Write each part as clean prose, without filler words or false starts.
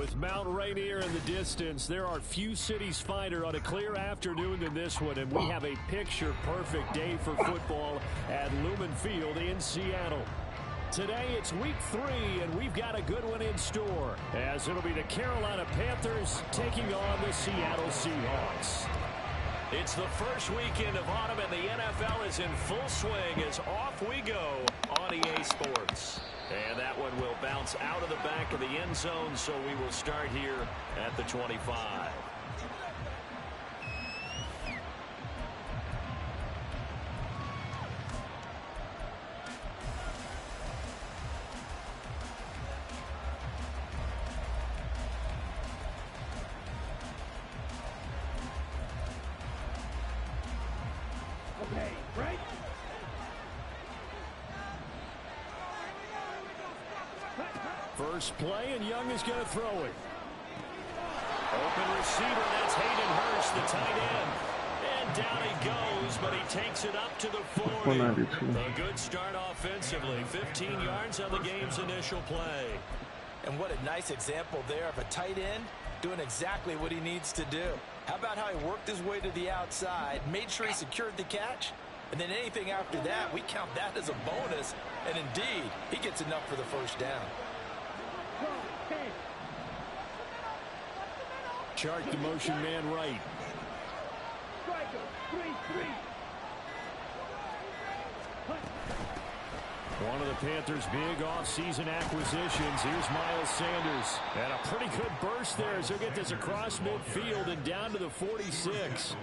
With Mount Rainier in the distance, there are few cities finer on a clear afternoon than this one, and we have a picture-perfect day for football at Lumen Field in Seattle. Today, it's week 3, and we've got a good one in store, as it'll be the Carolina Panthers taking on the Seattle Seahawks. It's the first weekend of autumn, and the NFL is in full swing as off we go on EA Sports. And that one will bounce out of the back of the end zone, so we will start here at the 25. Okay, right? First play, and Young is going to throw it. Open receiver, that's Hayden Hurst, the tight end. And down he goes, but he takes it up to the 40. A good start offensively. 15 yards on the game's initial play. And what a nice example there of a tight end doing exactly what he needs to do. How about how he worked his way to the outside, made sure he secured the catch, and then anything after that, we count that as a bonus. And indeed, he gets enough for the first down. Chart the motion man right. One of the Panthers' big offseason acquisitions. Here's Miles Sanders. And a pretty good burst there as he'll get this across midfield and down to the 46.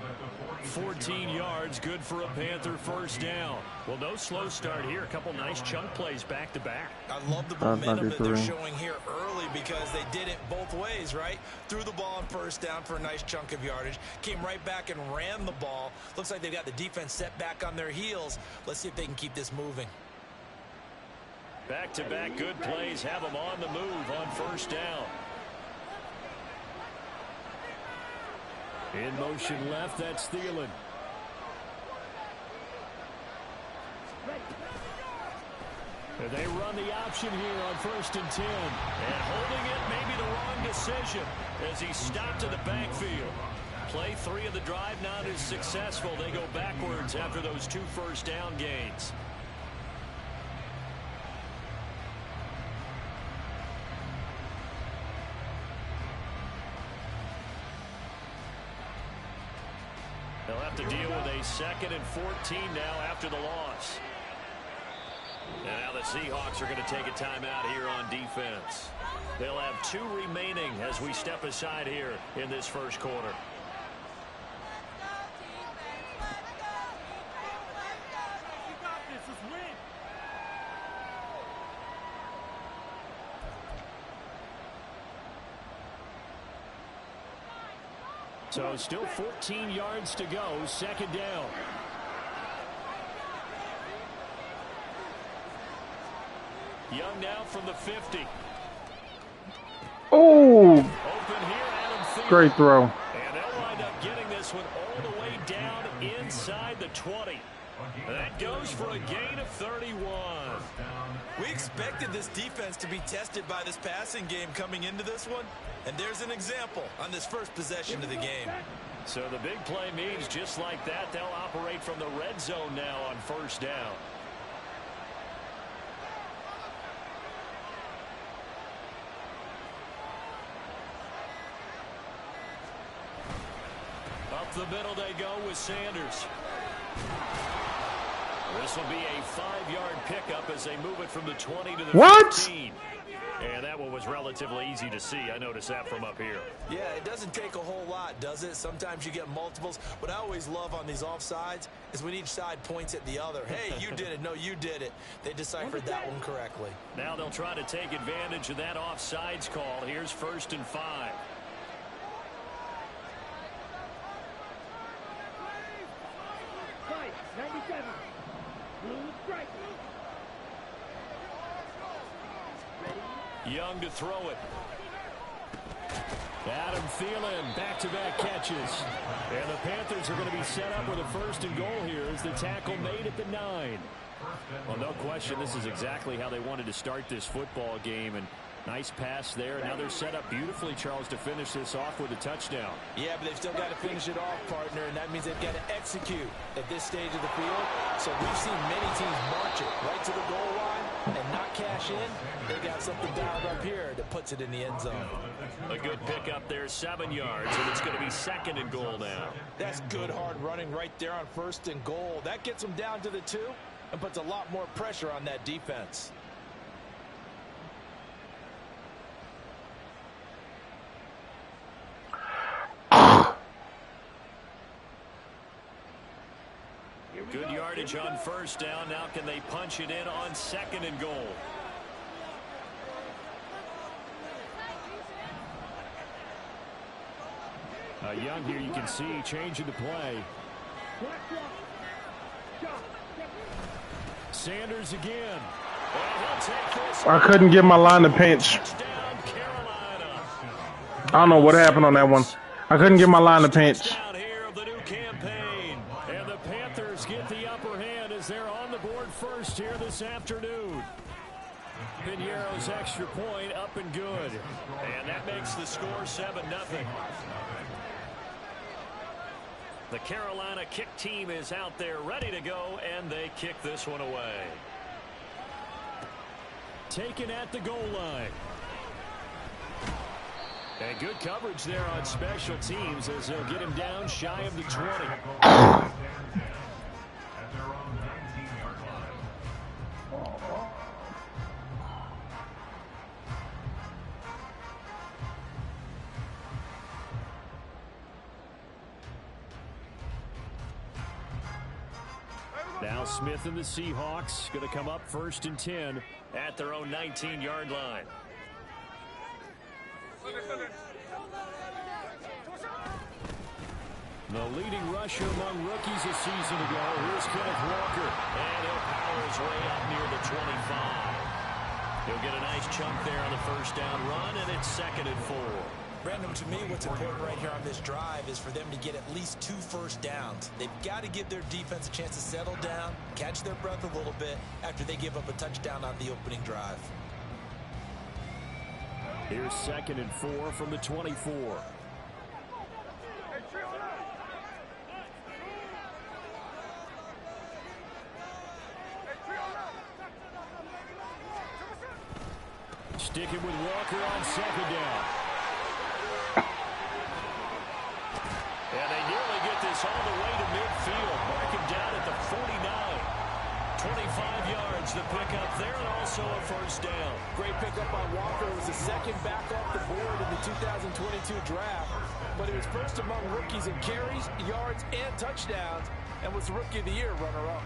14 yards, good for a Panther first down. Well, no slow start here. A couple nice chunk plays back to back. I love the momentum that they're showing here early because they did it both ways, right? Threw the ball on first down for a nice chunk of yardage. Came right back and ran the ball. Looks like they've got the defense set back on their heels. Let's see if they can keep this moving. Back-to-back good plays have them on the move on first down. In motion left, that's Thielen. And they run the option here on 1st and 10. And holding it may be the wrong decision as he stopped in the backfield. Play 3 of the drive not as successful. They go backwards after those 2 first down gains. They'll have to deal with a 2nd and 14 now after the loss. And now the Seahawks are going to take a timeout here on defense. They'll have 2 remaining as we step aside here in this first quarter. So still 14 yards to go, 2nd down. Young now from the 50. Oh! Open here, Adam Thielen. Great throw. And they'll wind up getting this one all the way down inside the 20. That goes for a gain of 31. We expected this defense to be tested by this passing game coming into this one. And there's an example on this first possession of the game. So the big play means just like that, they'll operate from the red zone now on first down. Up the middle they go with Sanders. This will be a 5-yard pickup as they move it from the 20 to the 15. And that one was relatively easy to see. I noticed that from up here. Yeah, it doesn't take a whole lot, does it? Sometimes you get multiples. What I always love on these offsides is when each side points at the other. Hey, you did it. No, you did it. They deciphered that one correctly. Now they'll try to take advantage of that offsides call. Here's 1st and 5. Young to throw it. Adam Thielen, back-to-back catches. And the Panthers are going to be set up with a 1st and goal here as the tackle made at the 9. Well, no question, this is exactly how they wanted to start this football game. And Nice pass there. Now they're set up beautifully, Charles, to finish this off with a touchdown. Yeah, but they've still got to finish it off, partner, and that means they've got to execute at this stage of the field. So we've seen many teams march it right to the goal line and not cash in. They got something dialed up here that puts it in the end zone. A good pickup there, 7 yards, and it's going to be 2nd and goal now. That's good hard running right there on 1st and goal. That gets them down to the 2 and puts a lot more pressure on that defense. Good yardage on 1st down. Now can they punch it in on 2nd and goal? Young here, you can see changing the play. Sanders again. I couldn't get my line to pinch. I don't know what happened on that one. I couldn't get my line to pinch. And the Panthers get the upper hand as they're on the board first here this afternoon. Piñeiro's extra point up and good. And that makes the score 7-0. The Carolina kick team is out there ready to go, and they kick this one away. Taken at the goal line. And good coverage there on special teams as they'll get him down shy of the 20. Now Smith and the Seahawks going to come up 1st and 10 at their own 19-yard line. The leading rusher among rookies a season ago. Here's Kenneth Walker. And he'll power his way up near the 25. He'll get a nice chunk there on the 1st down run, and it's 2nd and 4. Brandon, to me, what's important right here on this drive is for them to get at least 2 first downs. They've got to give their defense a chance to settle down, catch their breath a little bit after they give up a touchdown on the opening drive. Here's 2nd and 4 from the 24. Sticking with Walker on 2nd down. And they nearly get this all the way to midfield. Mark him down at the 49. 25 yards the pickup there, and also a 1st down. Great pickup on Walker. It was the 2nd back off the board in the 2022 draft. But it was 1st among rookies in carries, yards, and touchdowns, and was the Rookie of the Year runner-up.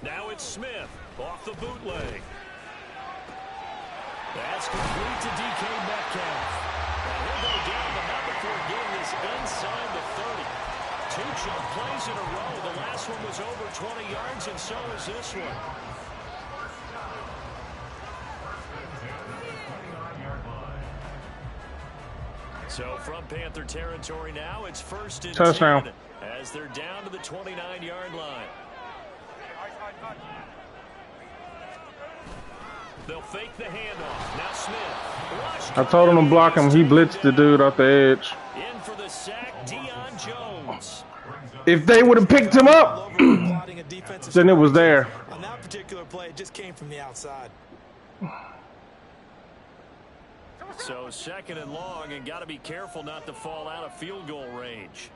Now it's Smith off the bootleg. That's complete to DK Metcalf. And he'll go down, but not before getting this inside the 30. 2 chunk plays in a row. The last one was over 20 yards, and so is this one. So from Panther territory now, it's 1st and 10 as they're down to the 29-yard line. They'll fake the handoff. Now Smith. I told him to block him. He blitzed the dude off the edge. In for the sack, Deion Jones. If they would have picked him up, then it was there. On that particular play, it just came from the outside. So 2nd and long, and got to be careful not to fall out of field goal range.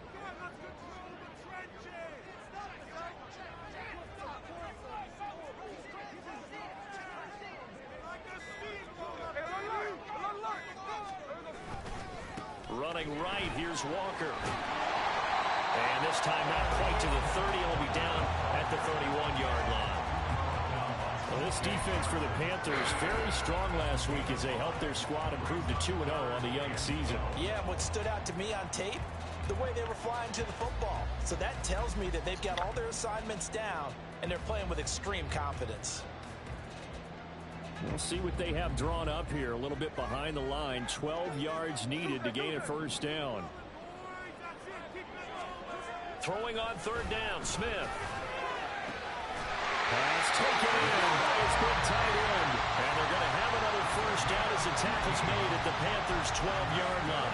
Running right, here's Walker. And this time not quite to the 30. He'll be down at the 31-yard line. Well, this defense for the Panthers very strong last week as they helped their squad improve to 2-0 on the young season. Yeah, what stood out to me on tape, the way they were flying to the football. So that tells me that they've got all their assignments down, and they're playing with extreme confidence. We'll see what they have drawn up here. A little bit behind the line. 12 yards needed to gain a 1st down. Throwing on third down, Smith. Pass taken in by his big tight end. And they're going to have another first down as the tackle's made at the Panthers' 12-yard line.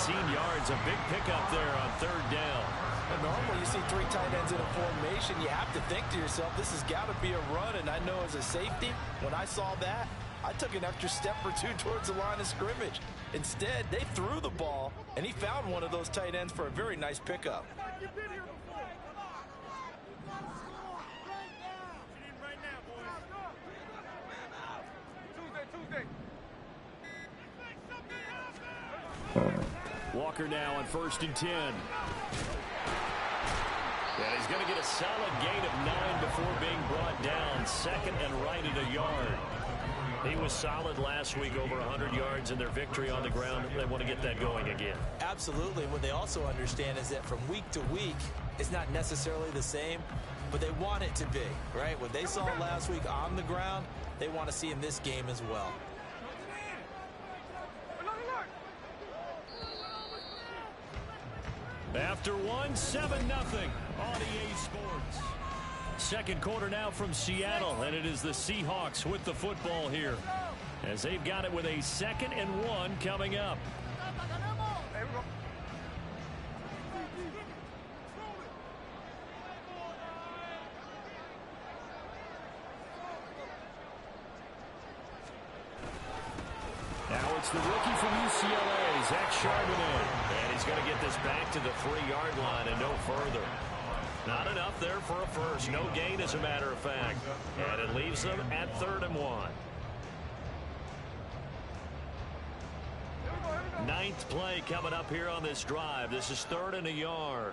18 yards, a big pickup there on third down. And normally you see three tight ends in a formation, you have to think to yourself, this has got to be a run. And I know as a safety, when I saw that, I took an extra step or two towards the line of scrimmage. Instead, they threw the ball, and he found one of those tight ends for a very nice pickup. Walker now on 1st and 10. And he's going to get a solid gain of 9 before being brought down. Second and right at a yard. He was solid last week, over 100 yards in their victory on the ground. They want to get that going again. Absolutely. What they also understand is that from week to week, it's not necessarily the same, but they want it to be, right? What they saw last week on the ground, they want to see in this game as well. After 7-0 on EA Sports. Second quarter now from Seattle, and it is the Seahawks with the football here as they've got it with a 2nd and 1 coming up. Now it's the rookie from UCLA, Zach Charbonnet. And he's going to get this back to the 3-yard line and no further. Not enough there for a first. No gain, as a matter of fact. And it leaves them at 3rd and 1. 9th play coming up here on this drive. This is 3rd and a yard.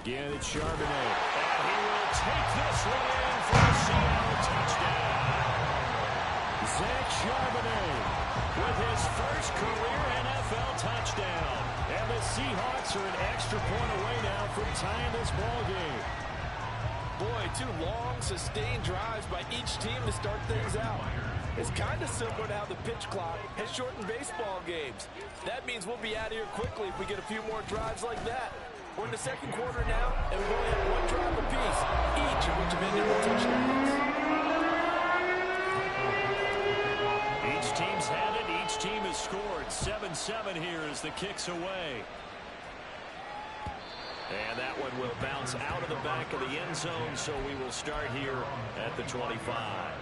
Again, it's Charbonnet. And he will take this one in for a Seattle touchdown. Zach Charbonnet with his first career NFL touchdown. And the Seahawks are an extra point away now from tying this ball game. Boy, 2 long, sustained drives by each team to start things out. It's kind of similar to how the pitch clock has shortened baseball games. That means we'll be out of here quickly if we get a few more drives like that. We're in the second quarter now, and we only have 1 drive apiece, each of which have ended with touchdowns. Each team's had it. Each team has scored. 7-7 here as the kick's away. And that one will bounce out of the back of the end zone, so we will start here at the 25.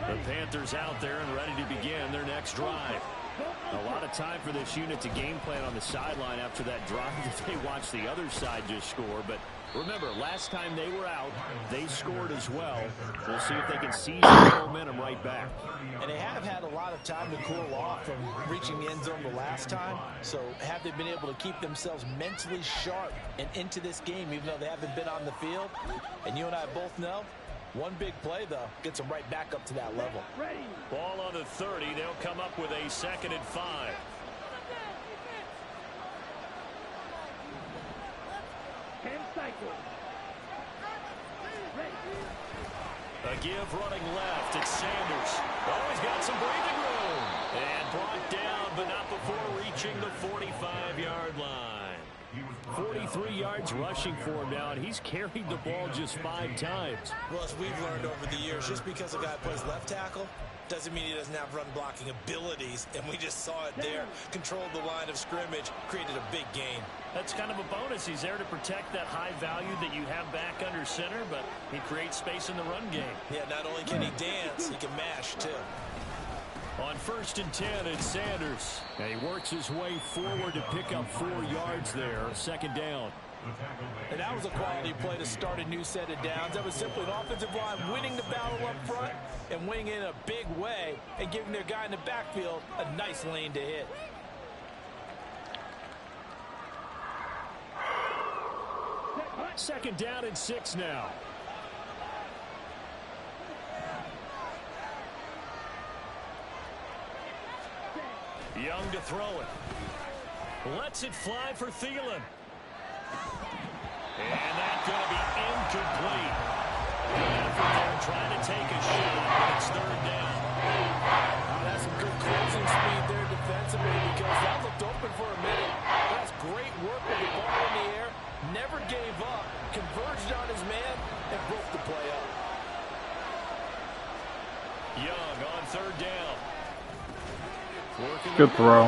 The Panthers out there and ready to begin their next drive. A lot of time for this unit to game plan on the sideline after that drive that they watched the other side just score. But remember, last time they were out, they scored as well. We'll see if they can seize the momentum right back. And they have had a lot of time to cool off from reaching the end zone the last time. So have they been able to keep themselves mentally sharp and into this game, even though they haven't been on the field? And you and I both know, one big play, though, gets them right back up to that level. Ball on the 30. They'll come up with a 2nd and 5. A give running left. It's Sanders. Oh, he's got some breathing room. And brought down, but not before reaching the 45-yard line. 43 yards rushing for him now, and he's carried the ball just 5 times. Well, as we've learned over the years, just because a guy plays left tackle doesn't mean he doesn't have run blocking abilities, and we just saw it there. Controlled the line of scrimmage, created a big gain. That's kind of a bonus. He's there to protect that high value that you have back under center, but he creates space in the run game. Yeah, not only can he dance, he can mash, too. On 1st and 10, it's Sanders. And he works his way forward to pick up 4 yards there. 2nd down. And that was a quality play to start a new set of downs. That was simply an offensive line winning the battle up front and winning in a big way and giving their guy in the backfield a nice lane to hit. Second down and 6 now. Young to throw it. Lets it fly for Thielen. And that's going to be incomplete. They're trying to take a shot, but it's third down. That's some good closing speed there defensively because that looked open for a minute. That's great work with the ball in the air. Never gave up. Converged on his man and broke the play up. Young on third down. Good throw.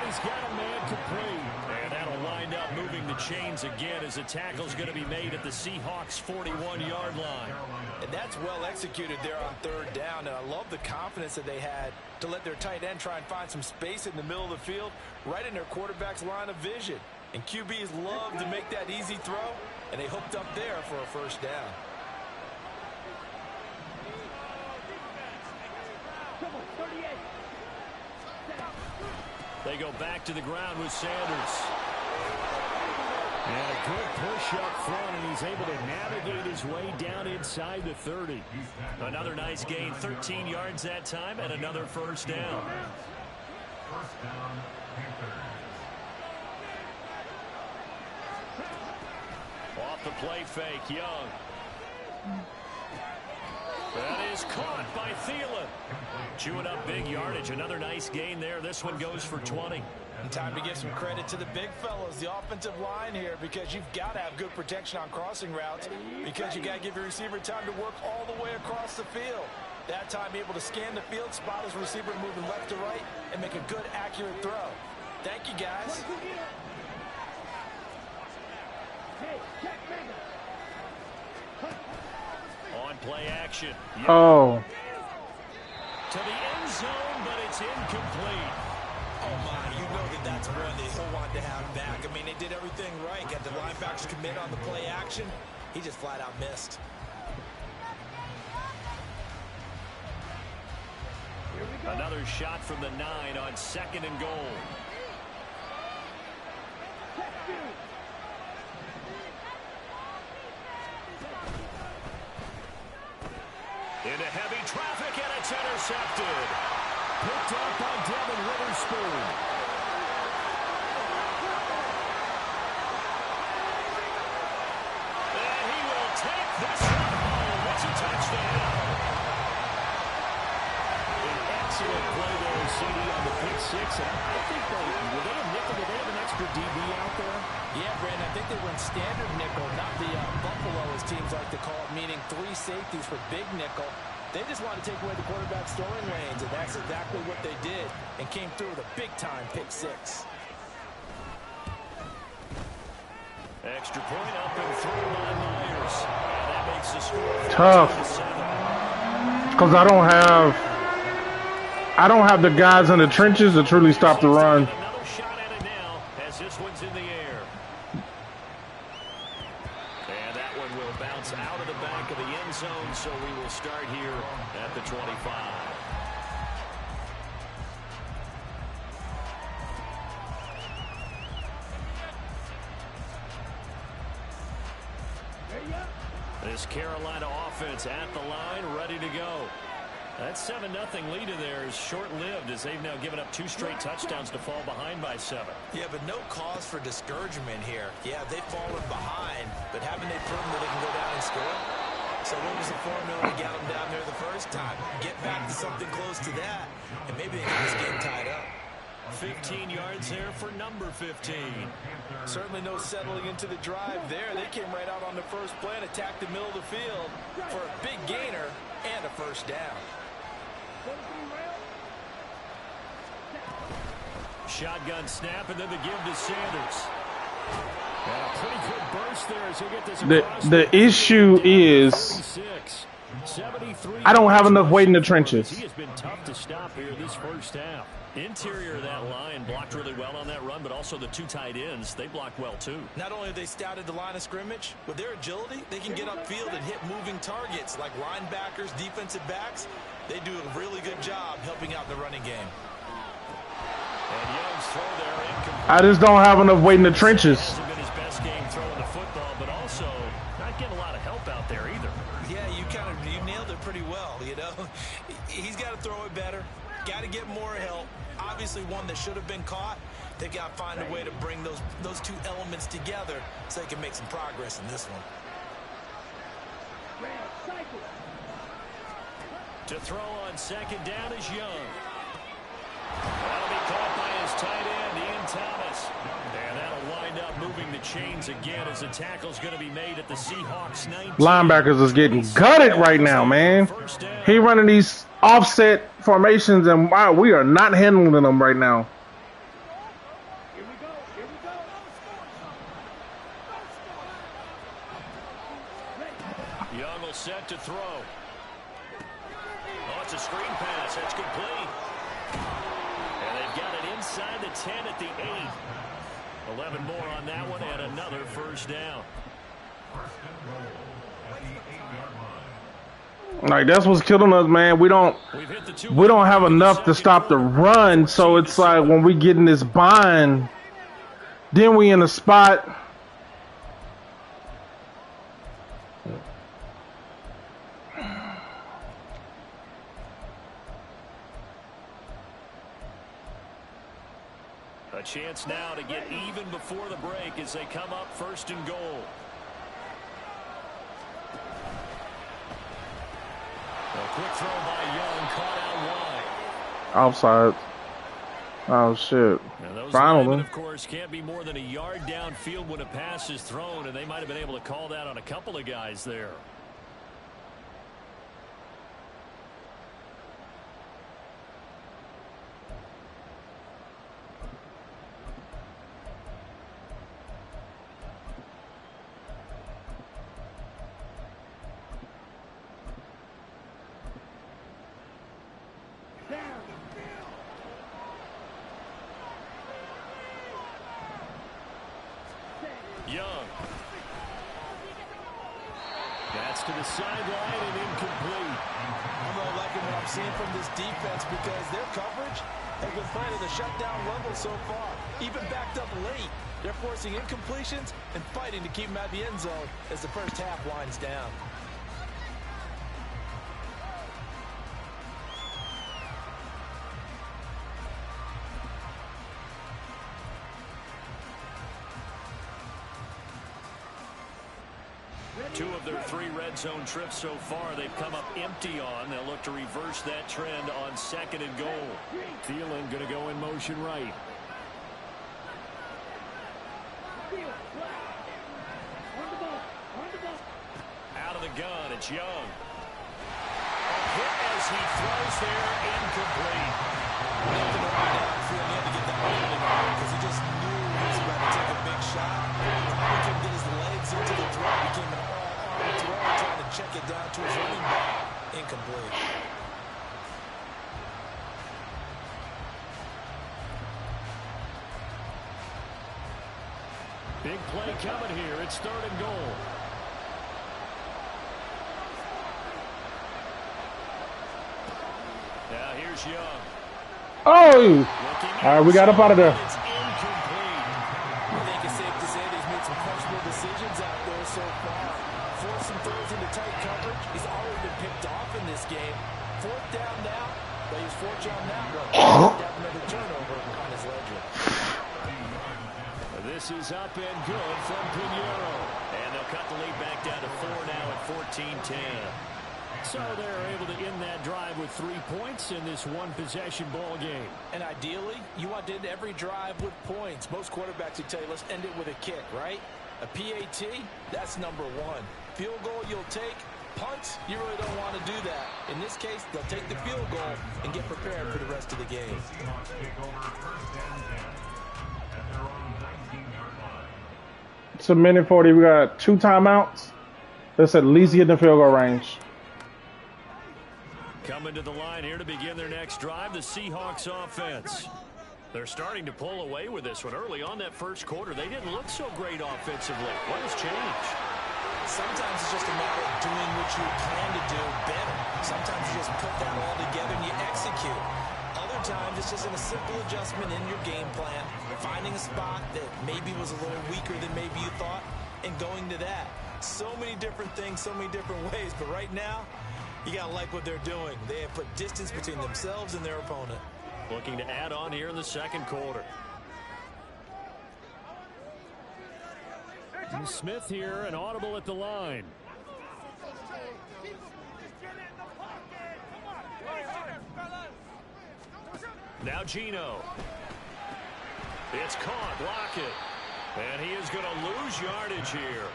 He's got a man complete. And that'll wind up moving the chains again as the tackle's going to be made at the Seahawks' 41-yard line. And that's well executed there on third down. And I love the confidence that they had to let their tight end try and find some space in the middle of the field, right in their quarterback's line of vision. And QBs love to make that easy throw, and they hooked up there for a first down. They go back to the ground with Sanders. And a good push up front, and he's able to navigate his way down inside the 30. Another nice gain, 13 yards that time, and another first down. First down, Panthers. Off the play fake, Young. That is caught by Thielen. Chewing up big yardage. Another nice gain there. This one goes for 20. And time to give some credit to the big fellows, the offensive line here, because you've got to have good protection on crossing routes, because you got to give your receiver time to work all the way across the field. That time able to scan the field, spot his receiver moving left to right, and make a good, accurate throw. Thank you, guys. On play action. Oh. To the end zone, but it's incomplete. Oh, my, you know that's one that he'll want to have back. I mean, they did everything right. Got the linebackers commit on the play action. He just flat out missed. Another shot from the 9 on 2nd and goal. Into heavy traffic, and it's intercepted. Picked up by Devin Witherspoon. And he will take this one home. It's a touchdown. An excellent play there, CD, on the pick six. And I think were they a nickel? Did they have an extra DB out there? Yeah, Brandon, I think they went standard nickel, not the Buffalo, as teams like to call it, meaning 3 safeties for big nickel. They just want to take away the quarterback's throwing lanes, and that's exactly what they did, and came through with a big-time pick six. Extra point up and through by Myers. And that makes the score Tough. Because I don't have the guys in the trenches to truly stop the run. Another shot at it now as this one's in the air. And that one will bounce out of the back of the end zone, so we will start here at the 25. This Carolina offense at the line, ready to go. That 7-0 lead in there is short-lived as they've now given up 2 straight touchdowns to fall behind by 7. Yeah, but no cause for discouragement here. Yeah, they've fallen behind, but haven't they proven that they can go down and score? So what was the formula to get them down there the first time? Get back to something close to that, and maybe they get this game tied up. 15 yards there for number 15. Certainly no settling into the drive there. They came right out on the first play and attacked the middle of the field for a big gainer and a first down. Shotgun snap, and then the give to Sanders. And a pretty good burst there as he'll get this across. The issue is I don't have enough weight in the trenches. He has been tough to stop here this first half. Interior of that line blocked really well on that run, but also the 2 tight ends, they blocked well too. Not only have they scouted the line of scrimmage, with their agility, they can get upfield and hit moving targets like linebackers, defensive backs. They do a really good job helping out in the running game. And Young's throw there incomplete. I just don't have enough weight in the trenches. Hasn't been his best game throwing the football, but also not getting a lot of help out there either. Yeah, you nailed it pretty well, you know. He's got to throw it better. Got to get more help. Obviously one that should have been caught. They got to find a way to bring those two elements together so they can make some progress in this one. To throw on second down is Young. That'll be caught by his tight end, Ian Thomas. And that'll wind up moving the chains again as the tackle's going to be made at the Seahawks 19. Linebackers is getting gutted right now, man. He running these offset formations, and wow, we are not handling them right now. Young will set to throw. Oh, it's a screen pass. That's complete. And they've got it inside the 10 at the 8. 11 more on that one and another first down. Like, that's what's killing us, man. We don't have enough to stop the run, so it's like when we get in this bind, then we in a spot. A chance now to get even before the break as they come up first and goal. A quick throw by Young, caught out wide. Offside. Oh, shit. Those Finally. linemen, of course, can't be more than a yard downfield when a pass is thrown, and they might have been able to call that on a couple of guys there. Young. That's to the sideline and incomplete. I'm really liking what I'm seeing from this defense because their coverage has been playing at a shutdown level so far. Even backed up late, they're forcing incompletions and fighting to keep them at the end zone as the first half winds down. Two of their 3 red zone trips so far they've come up empty on. They'll look to reverse that trend on second and goal. Thielen going to go in motion right. Out of the gun, it's Young. A hit as he throws there, incomplete. Nothing to ride out. He had to get that landing on because he just knew he was about to take a big shot. Probably couldn't get his legs into the throw. Became an all-arm throw, trying to check it down to his running back. Incomplete. Big play coming here. It's third and goal. Now here's Young. Oh! All right, we got up out of there. It's incomplete. I think it's safe to say that he's made some questionable decisions out there so far. Forced some throws into tight coverage. He's already been picked off in this game. Fourth down now. They use fourth down now. Have another turnover on his ledger. This is up and good from Pinheiro. And they'll cut the lead back down to 4 now at 14-10. So they're able to end that drive with 3 points in this one-possession ball game. And ideally, you want to end every drive with points. Most quarterbacks would tell you, let's end it with a kick, right? A PAT, that's number 1. Field goal you'll take. Punts, you really don't want to do that. In this case, they'll take the field goal and get prepared for the rest of the game. It's a minute 40. We got 2 timeouts. That's at least get in the field goal range. Coming to the line here to begin their next drive, the Seahawks offense. They're starting to pull away with this one. Early on that first quarter, they didn't look so great offensively. What has changed? Sometimes it's just a matter of doing what you plan to do better. Sometimes you just put that all together and you execute. Other times it's just a simple adjustment in your game plan, finding a spot that maybe was a little weaker than maybe you thought, and going to that. So many different things, so many different ways, but right now, you got to like what they're doing. They have put distance between themselves and their opponent. Looking to add on here in the second quarter. Smith here, an audible at the line. Now Gino. It's caught. Block it. And he is going to lose yardage here.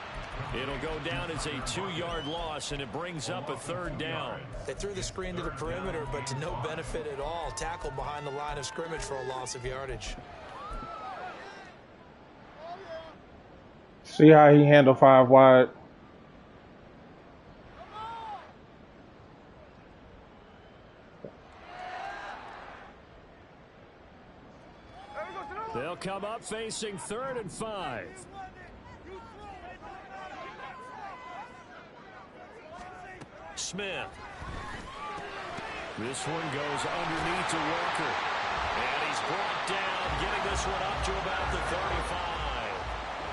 It'll go down as a 2-yard loss, and it brings up a 3rd down. They threw the screen to the perimeter, but to no benefit at all. Tackled behind the line of scrimmage for a loss of yardage. See how he handled 5 wide. They'll come up facing 3rd and 5. Smith. This one goes underneath to Walker. And he's brought down, getting this one up to about the 35.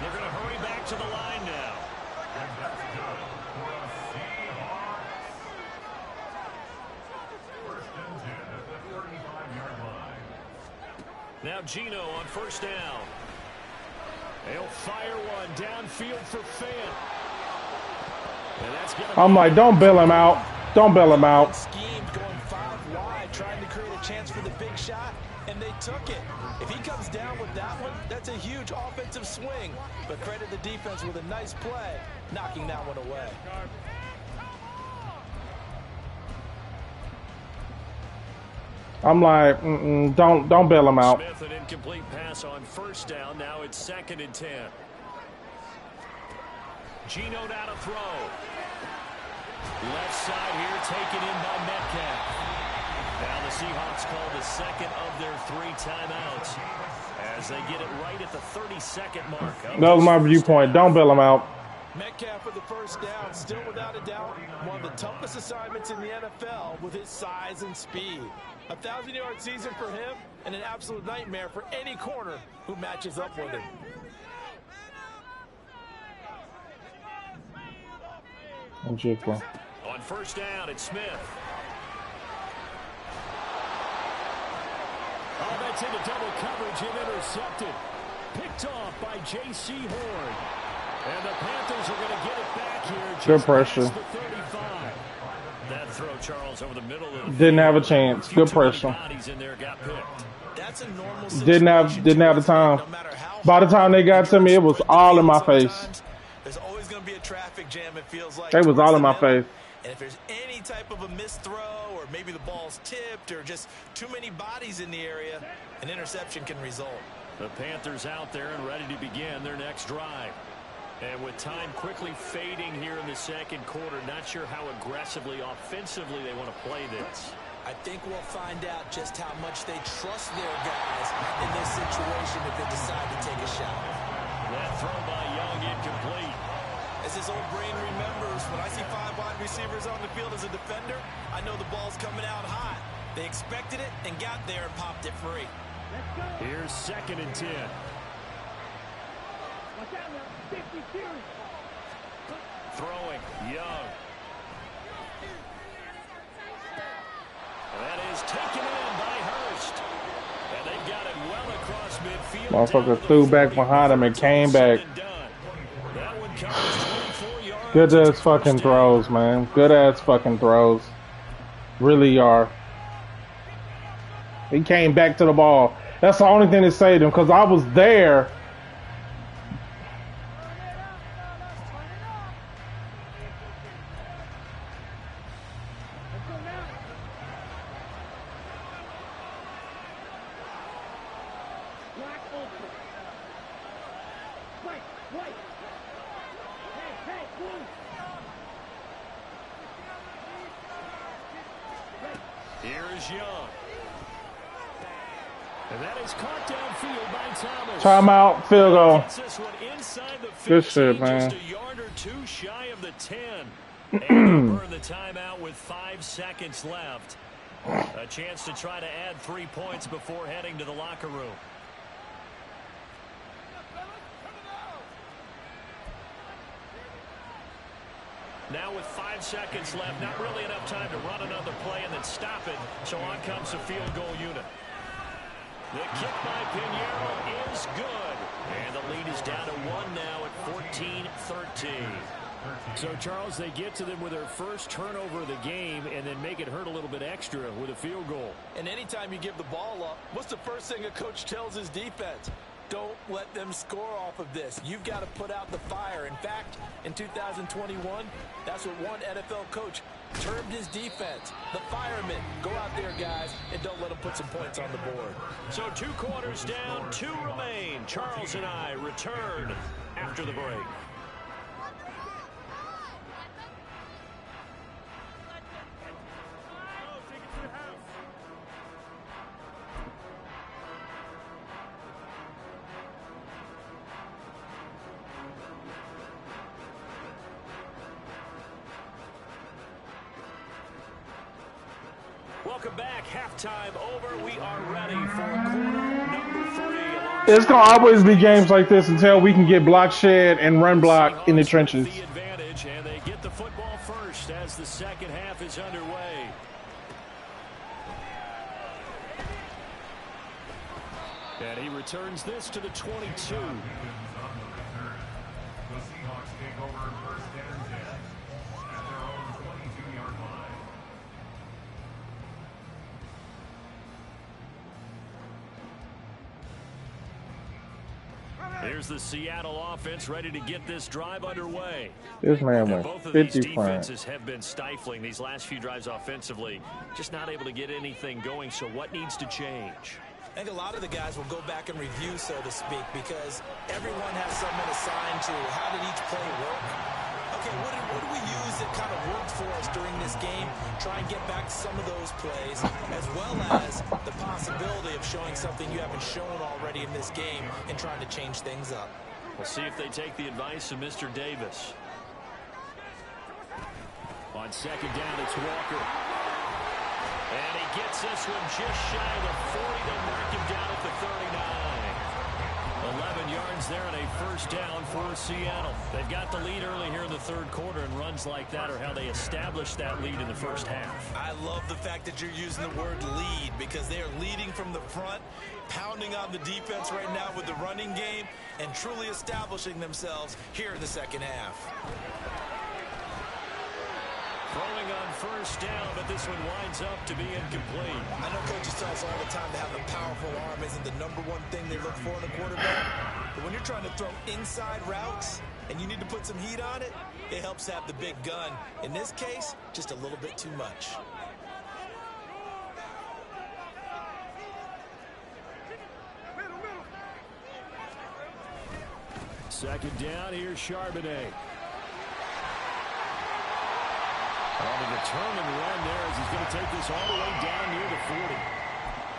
They're going to hurry back to the line now. And that's good for the Seahawks. 1st and 10 at the 35-yard line. Now Gino on 1st down. They'll fire one downfield for Fant. I'm like, don't bail him out. Don't bail him out. Schemed going 5 wide, trying to create a chance for the big shot, and they took it. If he comes down with that one, that's a huge offensive swing. But credit the defense with a nice play, knocking that one away. I'm like, don't bail him out. Smith, an incomplete pass on 1st down. Now it's 2nd and 10. Gino now to throw. Left side here taken in by Metcalf. Now the Seahawks call the 2nd of their 3 timeouts as they get it right at the 32nd mark. That was my viewpoint. Don't bail him out. Metcalf for the 1st down, still without a doubt, one of the toughest assignments in the NFL with his size and speed. A 1,000-yard season for him and an absolute nightmare for any corner who matches up with him. On 1st down, it's Smith. Oh, that's into double coverage and intercepted. Picked off by J.C. Horn. And the Panthers are going to get it back here. Good pressure. The 35. That throw, Charles, over the middle of the Didn't have a chance. Good pressure. In there got picked. That's a normal didn't have the time. By the time they got to me, it was all in my face. There's always going to be a traffic jam, it feels like. They was all in my face. And if there's any type of a missed throw, or maybe the ball's tipped, or just too many bodies in the area, an interception can result. The Panthers out there and ready to begin their next drive. And with time quickly fading here in the 2nd quarter, not sure how aggressively, offensively they want to play this. I think we'll find out just how much they trust their guys in this situation if they decide to take a shot. That throw by Young incomplete. As his old brain remembers, when I see 5 wide receivers on the field as a defender, I know the ball's coming out hot. They expected it and got there and popped it free. Here's 2nd and 10. Throwing, Young. That is taken in by Hurst. And they've got it well across midfield. Motherfucker threw back behind him and came back. That one covers 24 yards. Good ass fucking throws, man. Good ass fucking throws. Really are. He came back to the ball. That's the only thing that saved him, because I was there. Here's Young. And that is caught downfield by Thomas. Timeout, field goal. Gets this one inside the Good 15, shit, man. just a yard or two shy of the 10. And burn the timeout with 5 seconds left. A chance to try to add 3 points before heading to the locker room. Now with 5 seconds left, not really enough time to run another play and then stop it. So on comes the field goal unit. The kick by Pinheiro is good. And the lead is down to 1 now at 14-13. So, Charles, they get to them with their first turnover of the game and then make it hurt a little bit extra with a field goal. And anytime you give the ball up, what's the first thing a coach tells his defense? Don't let them score off of this. You've got to put out the fire. In fact, in 2021, that's what one NFL coach termed his defense. The firemen. Go out there, guys, and don't let them put some points on the board. So 2 quarters down, 2 remain. Charles and I return after the break. Welcome back. Halftime over. We are ready for quarter number 3. It's going to always be games like this until we can get block shed and run block in the trenches. The advantage, and they get the football first as the second half is underway. And he returns this to the 22. The Seahawks take over first and 10 at their own 22-yard line. Here's the Seattle offense ready to get this drive underway. This man And went both of these 50 points. defenses have been stifling these last few drives offensively. Just not able to get anything going, so what needs to change? I think a lot of the guys will go back and review, so to speak, because everyone has someone assigned to how did each play work. Okay, what do we use that kind of worked for us during this game? Try and get back some of those plays, as well as the possibility of showing something you haven't shown already in this game and trying to change things up. We'll see if they take the advice of Mr. Davis. On second down, it's Walker. And he gets this one just shy of the 40 to mark him down at the 39. 11 yards there and a first down for Seattle. They've got the lead early here in the third quarter, and runs like that are how they established that lead in the first half. I love the fact that you're using the word lead, because they are leading from the front, pounding on the defense right now with the running game, and truly establishing themselves here in the second half. Throwing on first down, but this one winds up to be incomplete. I know coaches tell us all the time that having a powerful arm isn't the number one thing they look for in a quarterback. But when you're trying to throw inside routes and you need to put some heat on it, it helps have the big gun. In this case, just a little bit too much. Second down, here's Charbonnet. On a determined run there as he's going to take this all the way down near the 40.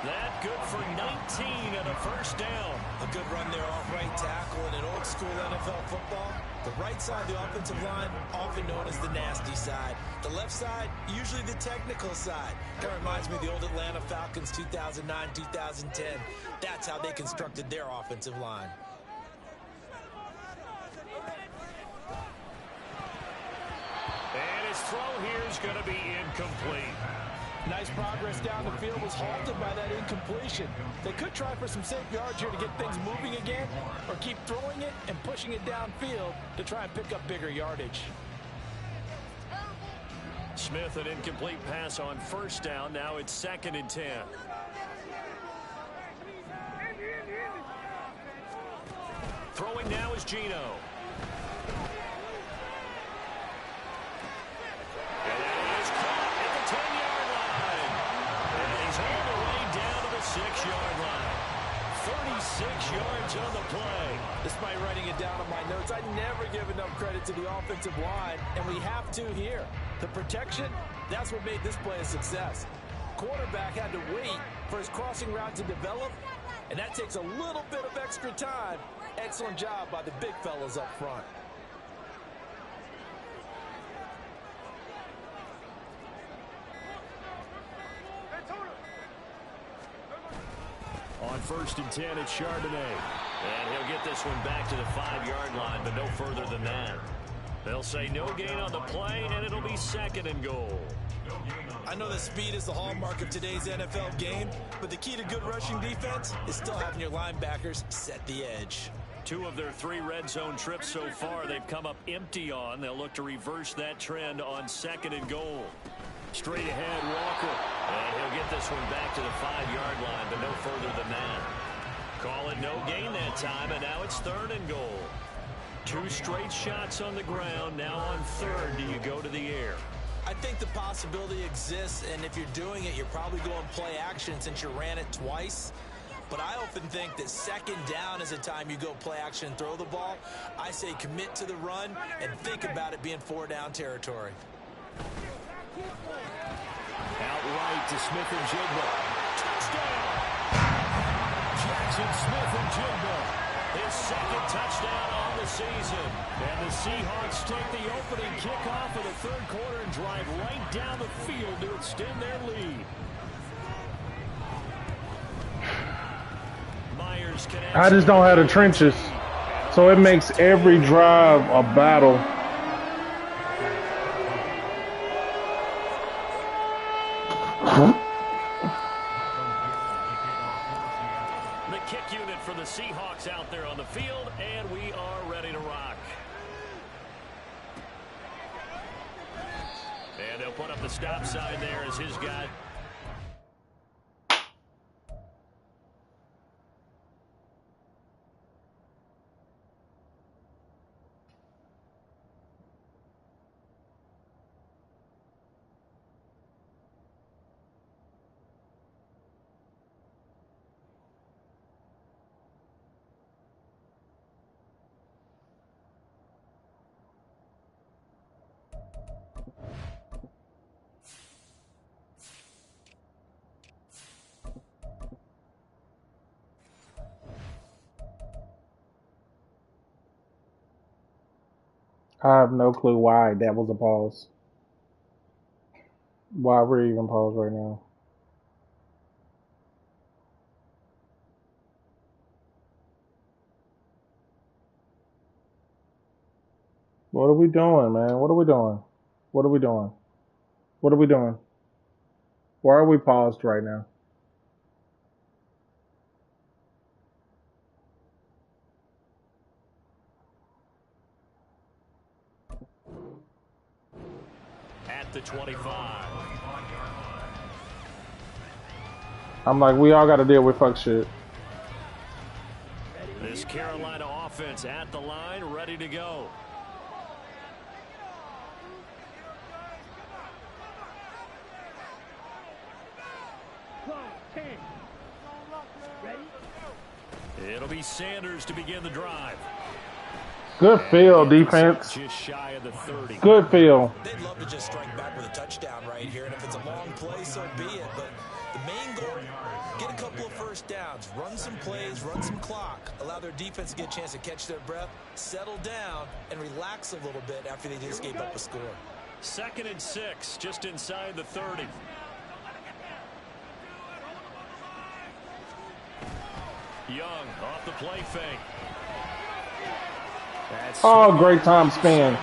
That good for 19 and a first down. A good run there off right tackle in an old school NFL football. The right side of the offensive line, often known as the nasty side. The left side, usually the technical side. That reminds me of the old Atlanta Falcons 2009-2010. That's how they constructed their offensive line. And his throw here is going to be incomplete. Nice progress down the field was halted by that incompletion. They could try for some safe yards here to get things moving again, or keep throwing it and pushing it downfield to try and pick up bigger yardage. Smith, an incomplete pass on first down. Now it's 2nd and 10. Throwing now is Geno. And that is caught at the 10-yard line. And he's all the way down to the 6-yard line. 36 yards on the play. Despite writing it down on my notes, I never give enough credit to the offensive line, and we have to here. The protection, that's what made this play a success. Quarterback had to wait for his crossing route to develop, and that takes a little bit of extra time. Excellent job by the big fellas up front. On 1st and 10, it's Charbonnet. And he'll get this one back to the 5-yard line, but no further than that. They'll say no gain on the play, and it'll be 2nd and goal. I know that speed is the hallmark of today's NFL game, but the key to good rushing defense is still having your linebackers set the edge. 2 of their 3 red zone trips so far they've come up empty on. They'll look to reverse that trend on 2nd and goal. Straight ahead, Walker. And he'll get this one back to the 5-yard line, but no further than that. Call it no gain that time, and now it's 3rd and goal. 2 straight shots on the ground. Now on 3rd, do you go to the air? I think the possibility exists, and if you're doing it, you're probably going play action since you ran it twice. But I often think that 2nd down is the time you go play action and throw the ball. I say commit to the run and think about it being 4-down territory. Outright to Smith-Njigba. Touchdown! Jackson Smith-Njigba. His 2nd touchdown on the season. And the Seahawks take the opening kickoff of the 3rd quarter and drive right down the field to extend their lead. Myers connects. I just don't have the trenches, so it makes every drive a battle. The kick unit for the Seahawks out there on the field, and we are ready to rock. And they'll put up the stop sign there as his guy. I have no clue why that was a pause. Why we're even paused right now. What are we doing, man? What are we doing? What are we doing? What are we doing? Why are we paused right now? At the 25. I'm like, we all got to deal with fuck shit. This Carolina offense at the line, ready to go. It'll be Sanders to begin the drive. Good field, defense. Just shy of the 30. Good field. They'd love to just strike back with a touchdown right here, and if it's a long play, so be it. But the main goal, get a couple of first downs, run some plays, run some clock, allow their defense to get a chance to catch their breath, settle down, and relax a little bit after they just gave up a score. 2nd and 6, just inside the 30. Young off the play fake. Oh, great time spin.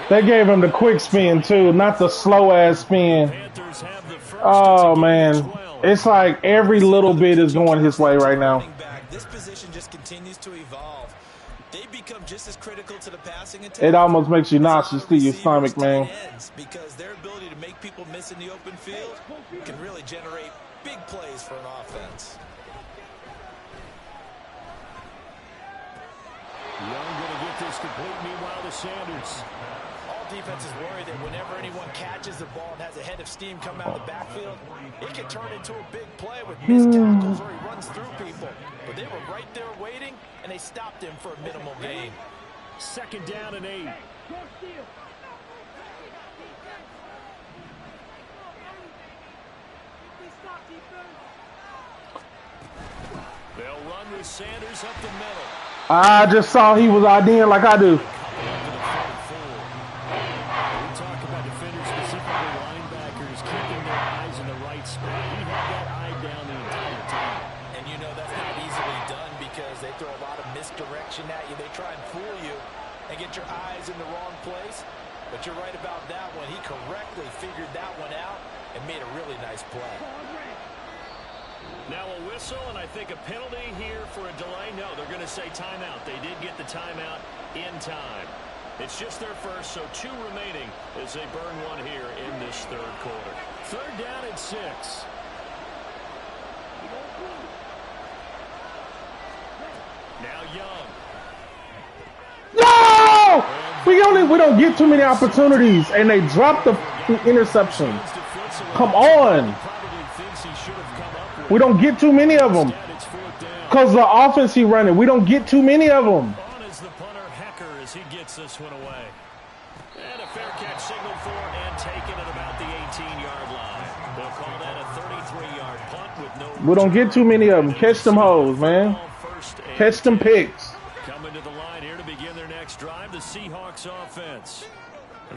They gave him the quick spin, too, not the slow-ass spin. Oh, man. It's like every little bit is going his way right now. This position just continues to evolve. They become just as critical to the passing attack. It almost makes you nauseous to your stomach, man. Because their ability to make people miss in the open field can really generate big plays for an offense. Young going to get this complete, meanwhile to Sanders. All defenses worry that whenever anyone catches the ball and has a head of steam come out of the backfield, it can turn into a big play with missed tackles or he runs through people. But they were right there waiting, and they stopped him for a minimal gain. 2nd down and 8. They'll run with Sanders up the middle. I just saw he was IDing like I do. We talk about defenders, specifically linebackers, keeping their eyes in the right spot. He had that eye down the entire time. And you know that's not easily done because they throw a lot of misdirection at you. They try and fool you. and get your eyes in the wrong place. But you're right about that one. He correctly figured that one out and made a really nice play. Now a whistle, and I think a penalty here for a delay. No, they're going to say timeout. They did get the timeout in time. It's just their first, so 2 remaining as they burn one here in this third quarter. Third down and 6. Now Young. No! We don't get too many opportunities, and they drop the interception. Come on. We don't get too many of them. Because the offense he running, we don't get too many of them. On is the punter Hecker as he gets this one away. And a fair catch signaled for and taken at about the 18-yard line. They'll call that a 33-yard punt with no. We don't get too many of them. Catch them hoes, man. Catch them picks. Coming to the line here to begin their next drive, the Seahawks offense.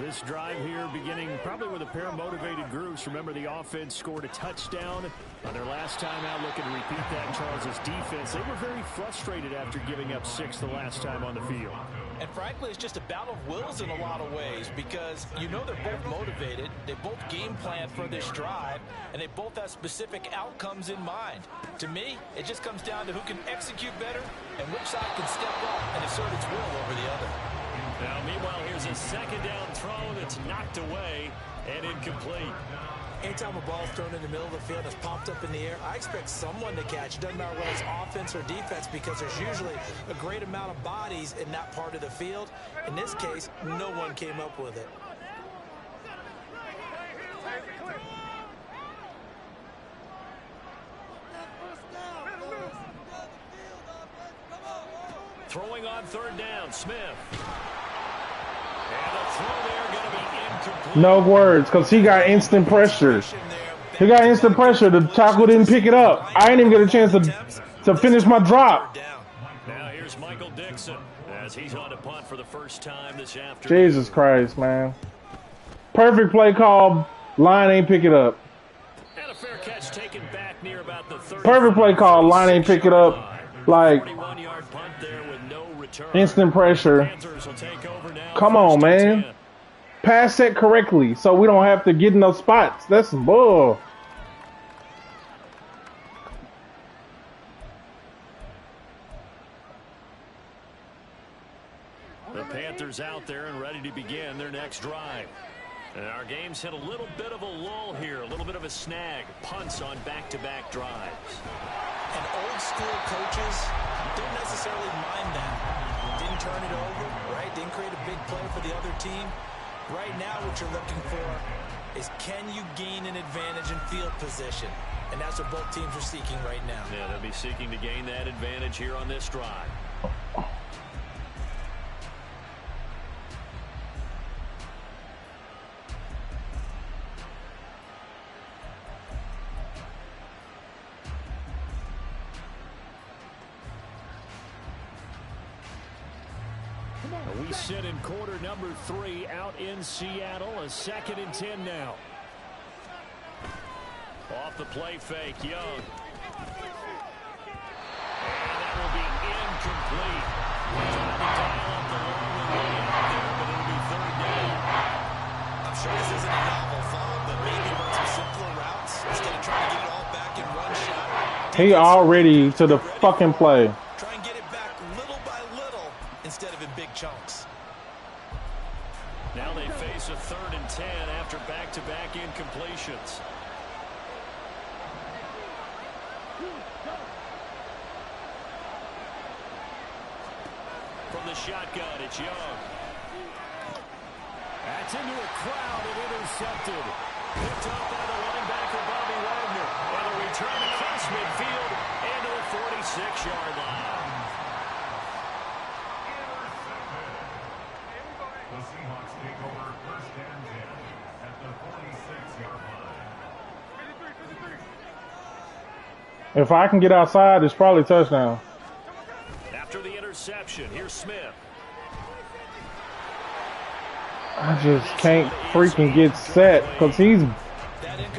This drive here beginning probably with a pair of motivated groups. Remember, the offense scored a touchdown on their last time out, looking to repeat that. Charles' defense, they were very frustrated after giving up 6 the last time on the field. And frankly, it's just a battle of wills in a lot of ways because you know they're both motivated, they both game plan for this drive, and they both have specific outcomes in mind. To me, it just comes down to who can execute better and which side can step up and assert its will over the other. Now, meanwhile, here's a second down throw that's knocked away and incomplete. Anytime a ball thrown in the middle of the field is popped up in the air, I expect someone to catch. It doesn't matter whether it's offense or defense because there's usually a great amount of bodies in that part of the field. In this case, no one came up with it. Throwing on third down, Smith. And a throw there going to be incomplete. No words, because he got instant pressure. He got instant pressure. The tackle didn't pick it up. I didn't even get a chance to finish my drop. Now here's Michael Dixon as he's on to punt for the first time this afternoon. Jesus Christ, man. Perfect play call. Line ain't pick it up. And a fair catch taken back near about the 30. Perfect play call. Line ain't pick it up. Like, 41-yard punt there with no return. instant pressure. Panthers will take over now. Come on, man. Pass that correctly so we don't have to get in those spots. That's some bull. The Panthers out there and ready to begin their next drive. And our game's hit a little bit of a lull here, a little bit of a snag. Punts on back-to-back drives. And old school coaches don't necessarily mind that. Didn't turn it over, right? Didn't create a big play for the other team. Right now what you're looking for is can you gain an advantage in field position? And that's what both teams are seeking right now. Yeah, they'll be seeking to gain that advantage here on this drive. We sit in quarter number 3 out in Seattle. A 2nd and 10 now. Off the play fake, Young. And that will be incomplete. Trying to dial up the long way out there, but it'll be third down. I'm sure this isn't a novel thought, but maybe run some simpler routes instead of trying to get it all back in one shot. He already to the fucking play. Try and get it back little by little instead of in big chunks. Now they face a 3rd and 10 after back-to-back incompletions. From the shotgun, it's Young. That's into a crowd and intercepted. Picked up by the linebacker, Bobby Wagner. And a return across midfield into the 46-yard line. The Seahawks take over first and 10 at the 46-yard line. If I can get outside, it's probably touchdown. After the interception, here's Smith. I just can't freaking get set because he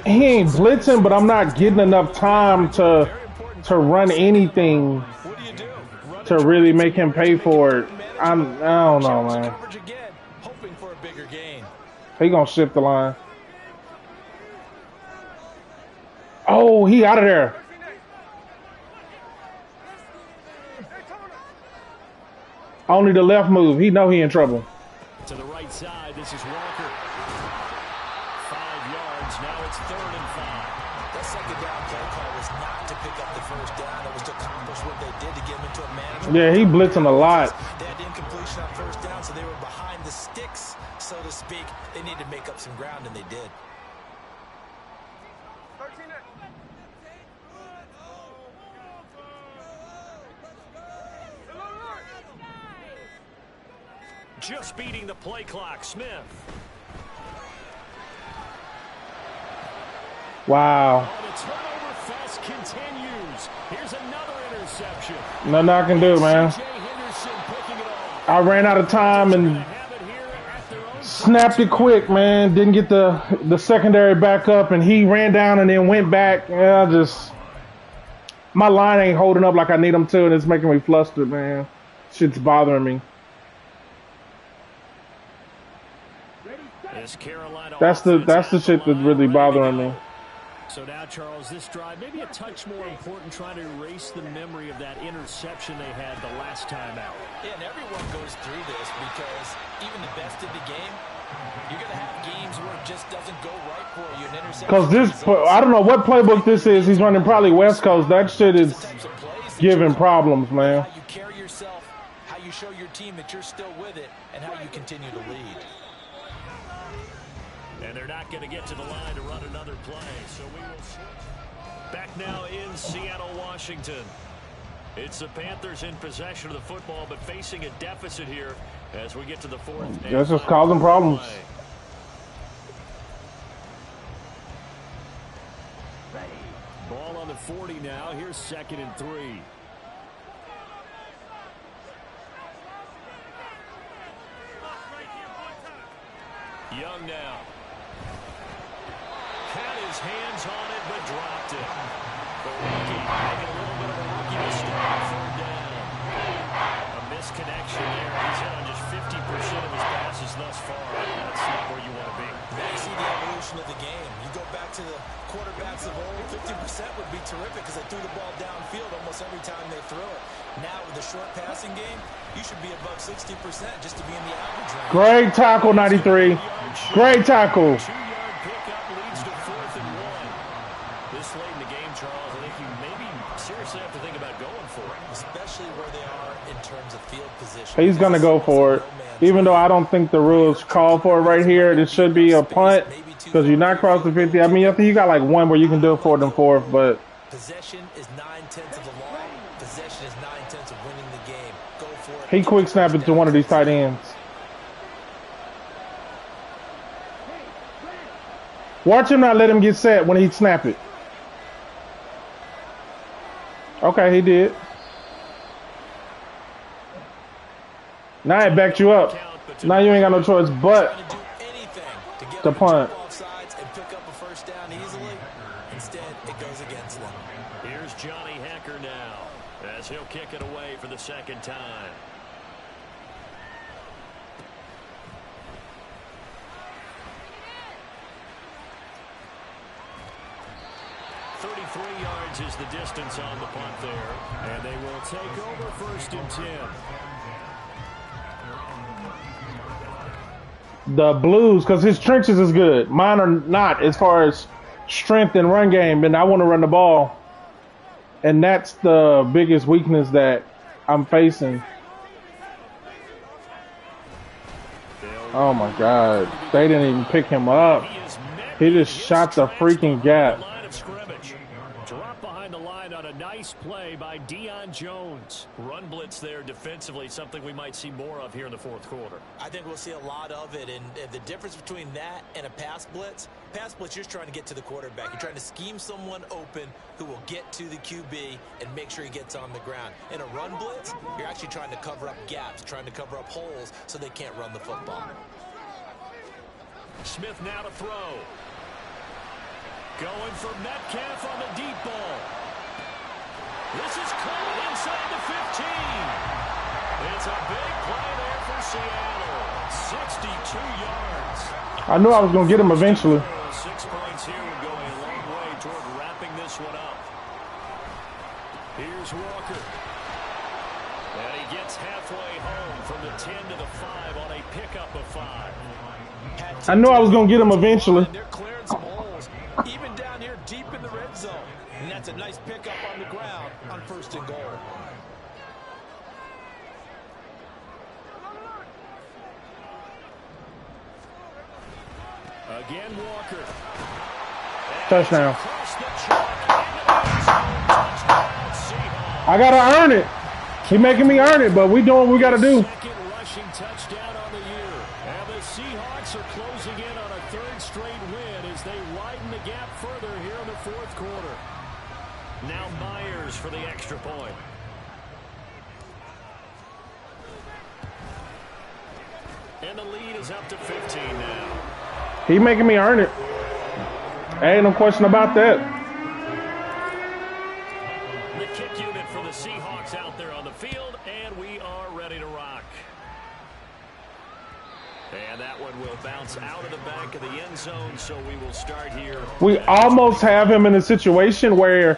ain't blitzing, but I'm not getting enough time to run anything to really make him pay for it. I don't know, man. Again, hoping for a bigger gain. He gonna shift the line. Oh, he out of there. Only the left move. He know he in trouble. To the right side, this is Walker. 5 yards, now it's 3rd and 5. That second down play call was not to pick up the first down. It was to accomplish what they did to get him into a manageable. Yeah, he blitzing a lot. They had incompletion on first down, so they were behind the sticks, so to speak. They needed to make up some ground, and they did. Just beating the play clock, Smith. Wow. Oh, the turnover fest continues. Here's another interception. Nothing I can do, man. I ran out of time and snapped it quick, man. Didn't get the secondary back up, and he ran down and then went back. Yeah, my line ain't holding up like I need them to, and it's making me flustered, man. Shit's bothering me. That's the shit that's really bothering me. So now, Charles, this drive maybe a touch more important, trying to erase the memory of that interception they had the last time out. Yeah, and everyone goes through this because even the best in the game, you're going to have games where it just doesn't go right for you. An interception. Because I don't know what playbook this is. He's running probably West Coast. That shit is giving problems, man. How you carry yourself, how you show your team that you're still with it, and how you continue to lead. And they're not going to get to the line to run another play, so we will switch. Back now in Seattle, Washington. It's the Panthers in possession of the football, but facing a deficit here as we get to the 4th. That's just causing problems. Ball on the 40 now. Here's 2nd and 3. Young now. Had his hands on it, but dropped it. The rookie making a little bit of a rookie mistake. 3rd down. A misconnection there. He's hit on just 50% of his passes thus far. That's not where you want to be. Now you see the evolution of the game. You go back to the quarterbacks of old, 50% would be terrific because they threw the ball downfield almost every time they threw it. Now with the short passing game, you should be above 60% just to be in the average range. Great tackle, 93. Great tackle. 2-yard pickup leads to 4th and 1. This late in the game, Charles, I think you maybe seriously have to think about going for it. Especially where they are in terms of field position. He's going to go for it. Even though I don't think the rules call for it right here, this should be a punt because you're not crossing 50. I mean, I think you got like one where you can do it 4th and 4th, but possession is 9/10 of the law. Possession is 9/10 of winning the game. Go for it. he quick snap it to one of these tight ends. Watch him not let him get set when he snap it. Okay, he did. Now it backed you up. Now you ain't got no choice but to punt. And pick up a first down easily. Instead, it goes against them. Here's Johnny Hecker now as he'll kick it away for the 2nd time. .33 yards is the distance on the punt there, and they will take over 1st and 10. The Blues, because his trenches is good. Mine are not as far as strength and run game, and I want to run the ball. And that's the biggest weakness that I'm facing. Oh, my God. They didn't even pick him up. He just shot the freaking gap. Drop behind the line on a nice play by Deion Jones. Run blitz there defensively, something we might see more of here in the 4th quarter. I think we'll see a lot of it, and the difference between that and a pass blitz, you're just trying to get to the quarterback. You're trying to scheme someone open who will get to the QB and make sure he gets on the ground. In a run blitz, you're actually trying to cover up gaps, trying to cover up holes so they can't run the football. Smith now to throw. Going for Metcalf on the deep ball. This is caught inside the 15. It's a big play there for Seattle. 62 yards. I knew I was going to get him eventually. 6 points here would go a long way toward wrapping this one up. Here's Walker. And he gets halfway home from the 10 to the 5 on a pickup of 5. I knew I was going to get him eventually. They're clearing some holes, even down here deep in the red zone. And that's a nice pickup on the ground on 1st and goal. Again, Walker. Touchdown. I got to earn it. He making me earn it, but we doing what we got to do. Second rushing touchdown on the year. And the Seahawks are closing in on a 3rd straight win as they widen the gap further here in the 4th quarter. Now Myers for the extra point. And the lead is up to 15 now. He making me earn it. Ain't no question about that. The kick unit for the Seahawks out there on the field, and we are ready to rock. And that one will bounce out of the back of the end zone, so we will start here. We almost have him in a situation where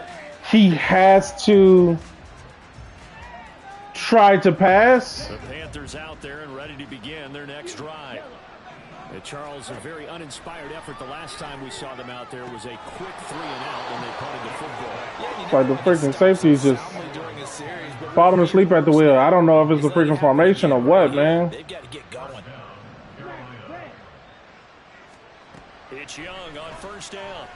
he has to try to pass. The Panthers out there and ready to begin their next drive. Charles, a very uninspired effort. The last time we saw them out there was a quick 3-and-out when they punted the football. Like the freaking safeties just falling asleep at the wheel. I don't know if it's the freaking formation or what, man. They've got to get going. It's Young on 1st down.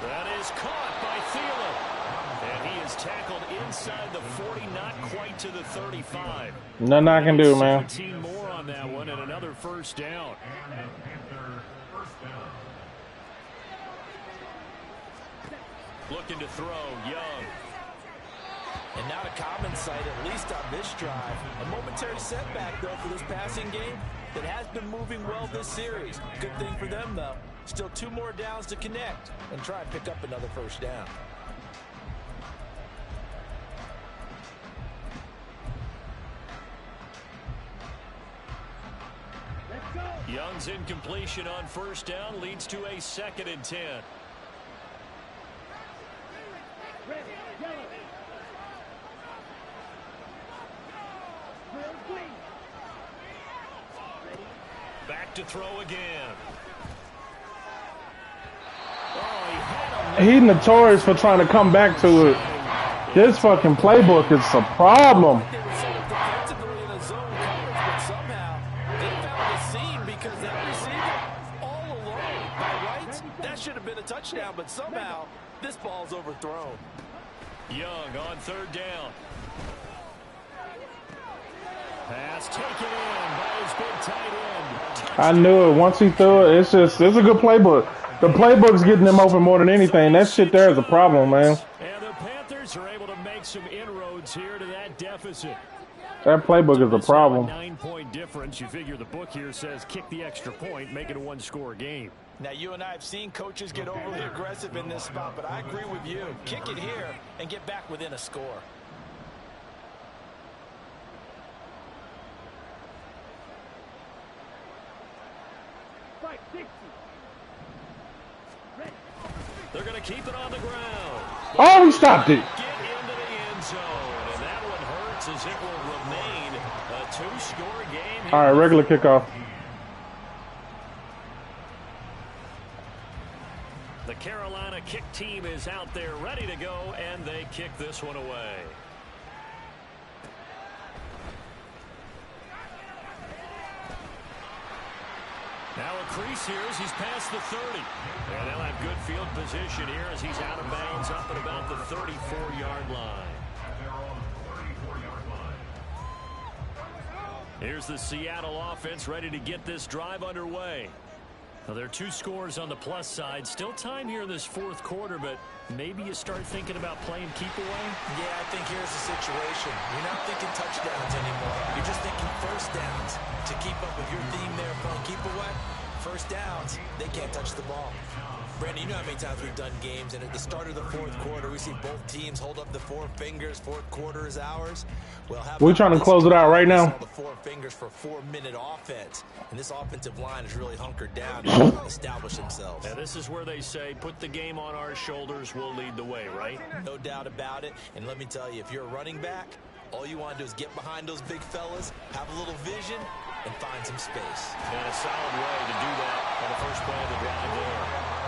That is caught by Thielen. And he is tackled inside the 40, not quite to the 35. Nothing I can do, man. 17 more on that one and another 1st down. Looking to throw, Young. And not a common sight, at least on this drive. A momentary setback, though, for this passing game that has been moving well this series. Good thing for them, though. Still 2 more downs to connect and try and pick up another 1st down. Young's incompletion on 1st down leads to a 2nd and 10. Back to throw again. Oh, He's notorious for trying to come back to it. This fucking playbook is a problem. Touchdown, but somehow this ball's overthrown. Young on 3rd down. Pass taken in by his big tight end. I knew it. Once he threw it, it's a good playbook. The playbook's getting them open more than anything. That shit there is a problem, man. And the Panthers are able to make some inroads here to that deficit. That playbook is a problem. 9-point difference. You figure the book here says kick the extra point, make it a 1-score game. Now, you and I have seen coaches get overly aggressive in this spot, but I agree with you. Kick it here and get back within a score. They're going to keep it on the ground. Oh, he stopped it. Get into the end zone, and that one hurts as it will remain a 2-score game. All right, regular kickoff. The Carolina kick team is out there ready to go, and they kick this one away. Now a crease here as he's past the 30. And they'll have good field position here as he's out of bounds up at about the 34-yard line. Here's the Seattle offense ready to get this drive underway. Well, there are 2 scores on the plus side. Still time here in this 4th quarter, but maybe you start thinking about playing keep away? Yeah, I think here's the situation. You're not thinking touchdowns anymore. You're just thinking 1st downs. To keep up with your theme there, playing keep away, first downs, they can't touch the ball. Brandon, you know how many times we've done games, and at the start of the fourth quarter, we see both teams hold up the four fingers. Fourth quarter is ours. Well, we're trying to close it out right now. The four fingers for 4-minute offense, and this offensive line is really hunkered down to establish themselves. Now, this is where they say, put the game on our shoulders, we'll lead the way, right? No doubt about it. And let me tell you, if you're a running back, all you want to do is get behind those big fellas, have a little vision, and find some space. And a solid way to do that on the first play of the drive there.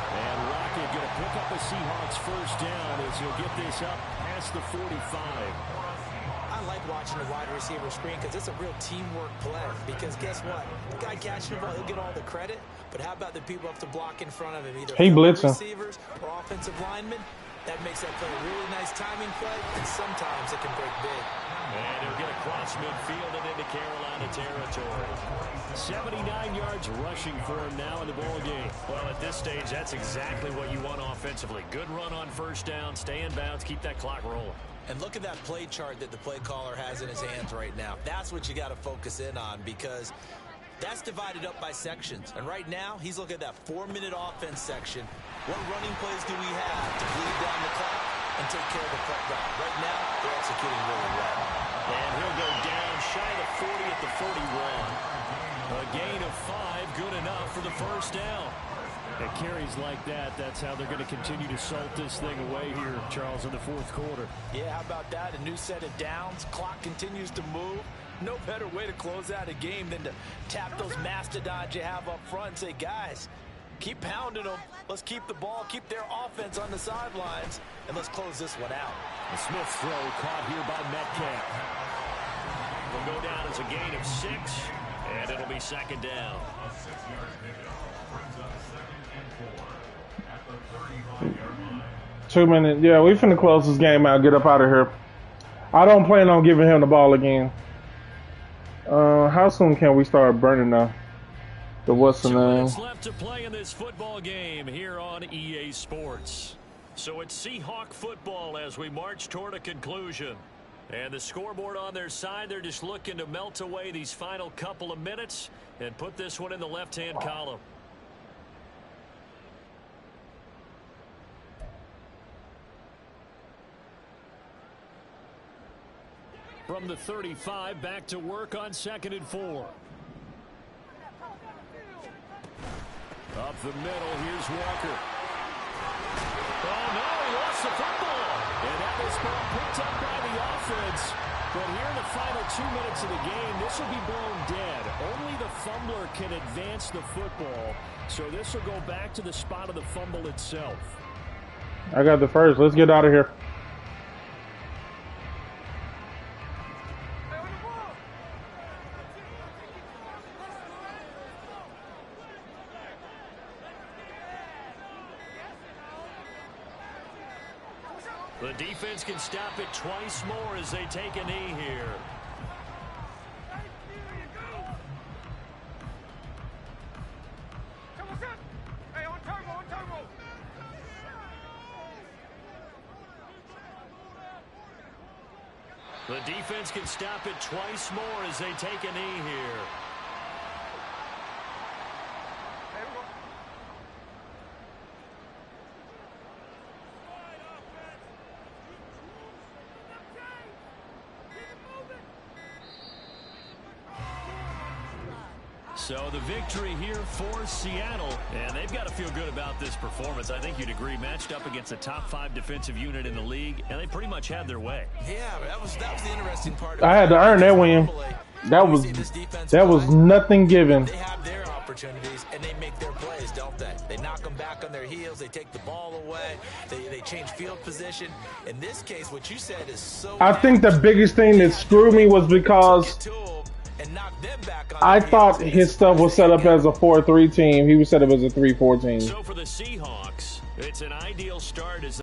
And Rocket going to pick up a Seahawks first down as he'll get this up past the 45. I like watching the wide receiver screen because it's a real teamwork play. Because guess what? The guy catching the ball, he'll get all the credit. But how about the people have to block in front of him? Either receivers or offensive linemen. That makes that play a really nice timing play, and sometimes it can break big. And he'll get across midfield and into Carolina territory. 79 yards rushing for him now in the ball game. Well, at this stage, that's exactly what you want offensively. Good run on first down, stay in bounds, keep that clock rolling. And look at that play chart that the play caller has in his hands right now. That's what you got to focus in on, because that's divided up by sections. And right now, he's looking at that 4-minute offense section. What running plays do we have to bleed down the clock and take care of the cut route? Right now, they're executing really well. And he'll go down shy of 40 at the 41. A gain of 5, good enough for the first down. It carries like that. That's how they're going to continue to salt this thing away here, Charles, in the fourth quarter. Yeah, how about that? A new set of downs. Clock continues to move. No better way to close out a game than to tap those mastodons you have up front and say, guys, keep pounding them. Let's keep the ball, keep their offense on the sidelines, and let's close this one out. The Smith throw caught here by Metcalf. Will go down as a gain of 6, and it'll be second down. A 6-yard pickup brings up 2nd and 4 at the 35-yard line. 2 minutes. Yeah, we finna close this game out. Get up out of here. I don't plan on giving him the ball again. How soon can we start burning the what's the 2 name? minutes left to play in this football game here on EA Sports. So it's Seahawk football as we march toward a conclusion. And the scoreboard on their side, they're just looking to melt away these final couple of minutes and put this one in the left-hand column. From the 35, back to work on 2nd and 4. Up the middle, here's Walker. Oh, no, he lost the football. And that was ball picked up by the offense. But here in the final 2 minutes of the game, this will be blown dead. Only the fumbler can advance the football. So this will go back to the spot of the fumble itself. I got the first. Let's get out of here. The defense can stop it twice more as they take a knee here. The defense can stop it twice more as they take a knee here. So the victory here for Seattle, and they've got to feel good about this performance. I think you'd agree, matched up against a top 5 defensive unit in the league, and they pretty much had their way. Yeah, that was the interesting part. I had to earn that win. That was nothing given. They have their opportunities, and they make their plays, don't they? They knock them back on their heels. They take the ball away. They change field position. In this case, what you said is so. I think the biggest thing that screwed me was because I thought his stuff was set up as a 4-3 team. He was set up as a 3-4 team. So for the Seahawks, it's an ideal start as